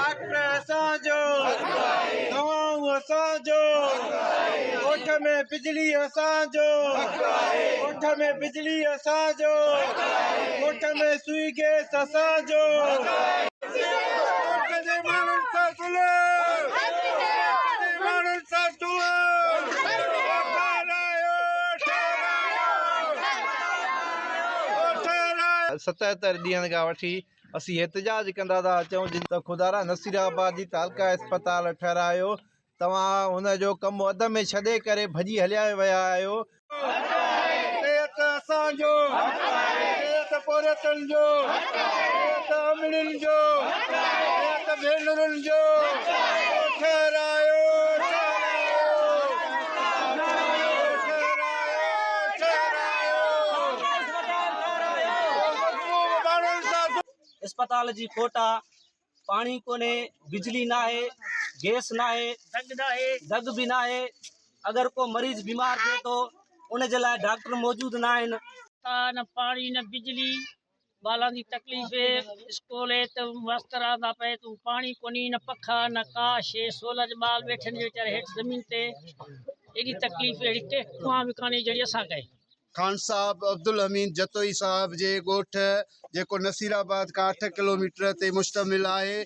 Doctor असांजो, दवाऊं असांजो, ॻोठ में बिजली असांजो, ॻोठ में बिजली असांजो, ॻोठ में सुई गैस असांजो। सतहत्तर ॾींहनि खां वठी असीं एहतिजाज कंदा था अचूं जिन त ख़ुदारा नसीराबाद जी तालका अस्पताल ठहिरायो, तव्हां हुनजो कमु अध में छॾे करे भॼी हलिया विया आहियो। सिहत असांजो, सिहत पोरतनि जो, सिहत अमड़ियुनि जो, सिहत भेनरुनि जो ठहिरायो। अस्पताल जी कोटा पानी कोने, बिजली ना है, गैस ना है, दग भी ना है। अगर को मरीज बीमार थे तो उन जे लाइ डॉक्टर मौजूद ना आहिनि। न पानी न बिजली, बालां दी तकलीफ़ है, स्कूल है तो मास्टर आंदा पे तू पानी कोनी, न पखा न काश, 16 ज बाल बैठे बेचारे हेठ जमीन ते। एडी तकलीफ़ एडी के कुआं भी काने जड़ी असा गए। खान साहब अब्दुल हमीद जतोई साहब जे ॻोठ जेको नसीराबाद खां 8 किलोमीटर ते मुश्तमिल आहे।